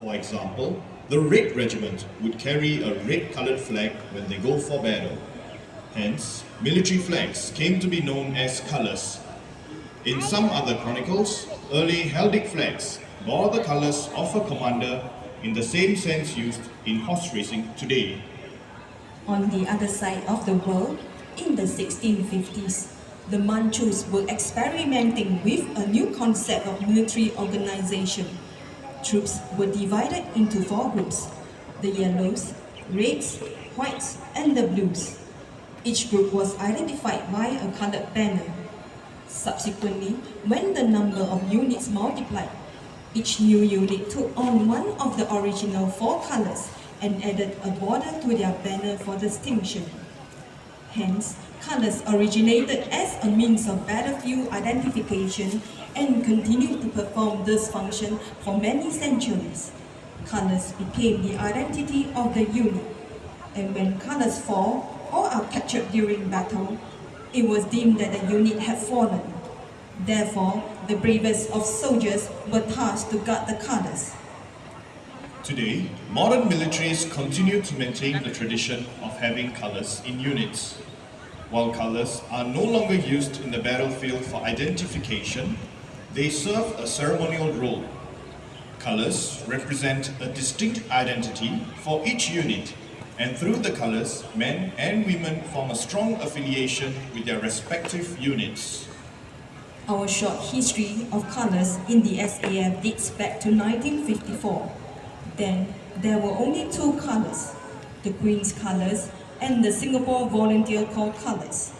For example, the Red Regiment would carry a red-coloured flag when they go for battle. Hence, military flags came to be known as colours. In some other chronicles, early Heldic flags bore the colours of a commander in the same sense used in horse racing today. On the other side of the world, in the 1650s, the Manchus were experimenting with a new concept of military organization. Troops were divided into 4 groups: the yellows, reds, whites, and the blues. Each group was identified by a colored banner. Subsequently, when the number of units multiplied, each new unit took on one of the original 4 colors and added a border to their banner for distinction. Hence, colors originated as a means of battlefield identification and continued to perform this function for many centuries. Colors became the identity of the unit, and when colors fall or are captured during battle, it was deemed that the unit had fallen. Therefore, the bravest of soldiers were tasked to guard the colors. Today, modern militaries continue to maintain the tradition of having colours in units. While colours are no longer used in the battlefield for identification, they serve a ceremonial role. Colours represent a distinct identity for each unit, and through the colours, men and women form a strong affiliation with their respective units. Our short history of colours in the SAF dates back to 1954. Then, there were only 2 colours, the Queen's Colours and the Singapore Volunteer Corps Colours.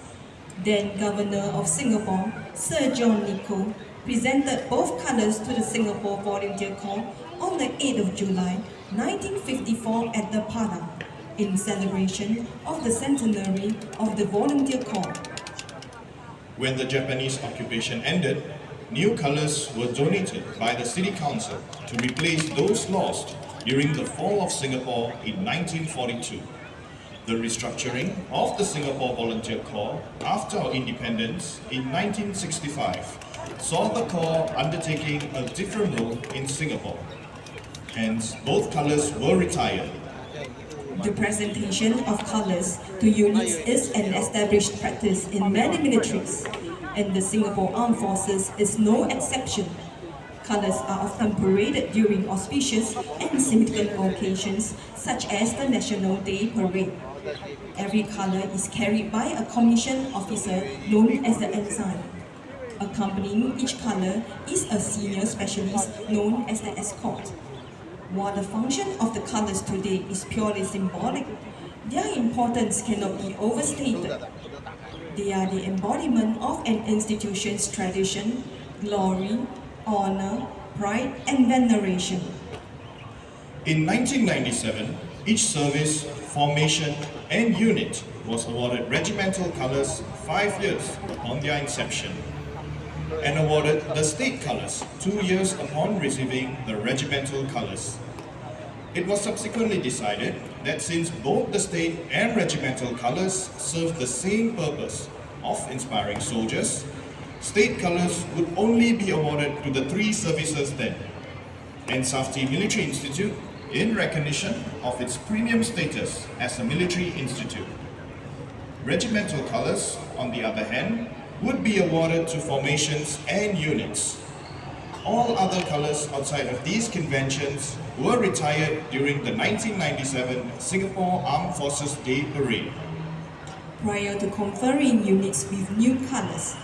Then Governor of Singapore, Sir John Nicoll, presented both colours to the Singapore Volunteer Corps on the 8th of July 1954 at the Padang, in celebration of the centenary of the Volunteer Corps. When the Japanese occupation ended, new colours were donated by the City Council to replace those lost during the fall of Singapore in 1942. The restructuring of the Singapore Volunteer Corps after our independence in 1965 saw the Corps undertaking a different role in Singapore. Hence, both colours were retired. The presentation of colours to units is an established practice in many militaries, and the Singapore Armed Forces is no exception. Colours are often paraded during auspicious and significant occasions, such as the National Day Parade. Every colour is carried by a commissioned officer known as the ensign. Accompanying each colour is a senior specialist known as the escort. While the function of the colours today is purely symbolic, their importance cannot be overstated. They are the embodiment of an institution's tradition, glory, honour, pride, and veneration. In 1997, each service, formation, and unit was awarded regimental colours 5 years upon their inception, and awarded the state colours 2 years upon receiving the regimental colours. It was subsequently decided that since both the state and regimental colours serve the same purpose of inspiring soldiers, state colours would only be awarded to the 3 services then: Ensafti Military Institute, in recognition of its premium status as a military institute. Regimental colours, on the other hand, would be awarded to formations and units. All other colours outside of these conventions were retired during the 1997 Singapore Armed Forces Day Parade. Prior to conferring units with new colours,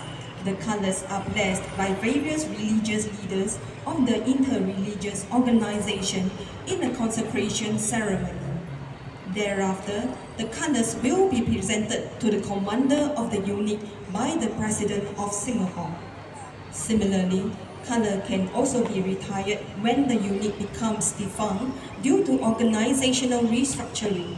the colours are blessed by various religious leaders of the inter-religious organisation in a consecration ceremony. Thereafter, the colours will be presented to the commander of the unit by the President of Singapore. Similarly, colour can also be retired when the unit becomes defunct due to organisational restructuring.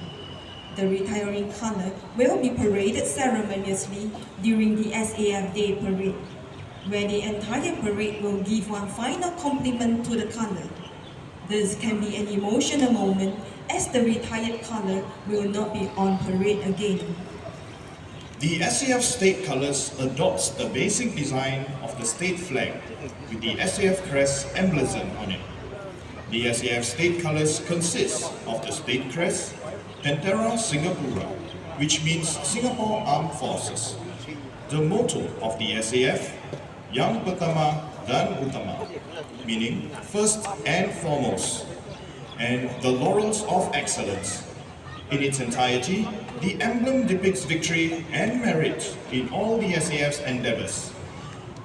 The retiring colour will be paraded ceremoniously during the SAF Day Parade, where the entire parade will give one final compliment to the colour. This can be an emotional moment, as the retired colour will not be on parade again. The SAF state colours adopts the basic design of the state flag with the SAF crest emblazoned on it. The SAF state colours consist of the state crest, Tentera Singapura, which means Singapore Armed Forces, the motto of the SAF, Yang Pertama dan Utama, meaning first and foremost, and the laurels of excellence. In its entirety, the emblem depicts victory and merit in all the SAF's endeavours.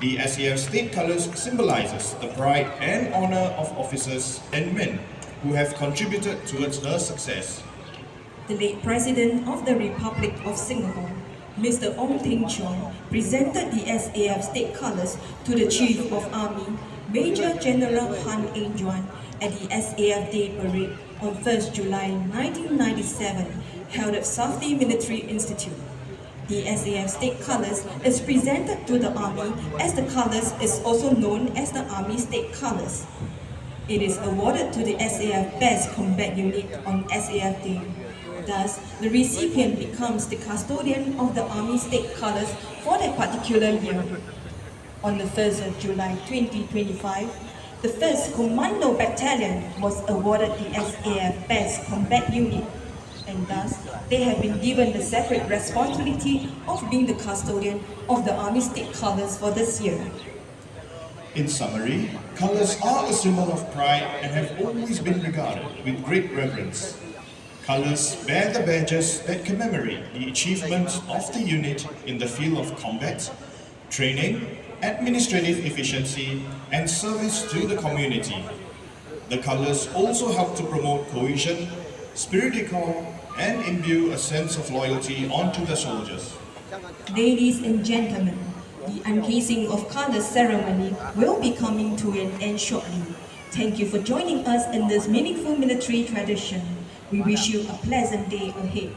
The SAF state colours symbolises the pride and honour of officers and men who have contributed towards her success. The late President of the Republic of Singapore, Mr. Ong Teng Cheong, presented the SAF state colours to the Chief of Army, Major General Han Eng Juan, at the SAF Day Parade on 1st July 1997, held at Southey Military Institute. The SAF state colours is presented to the Army as the colours is also known as the Army State Colours. It is awarded to the SAF Best Combat Unit on SAF Day. Thus, the recipient becomes the custodian of the Army State Colours for that particular year. On the 1st of July 2025, the 1st Commando Battalion was awarded the SAF Best Combat Unit, and thus they have been given the separate responsibility of being the custodian of the Army State Colours for this year. In summary, colours are a symbol of pride and have always been regarded with great reverence. Colours bear the badges that commemorate the achievements of the unit in the field of combat, training, administrative efficiency, and service to the community. The colours also help to promote cohesion, spirit de corps, and imbue a sense of loyalty onto the soldiers. Ladies and gentlemen, the Uncasing of Colours Ceremony will be coming to an end shortly. Thank you for joining us in this meaningful military tradition. We wish you a pleasant day ahead.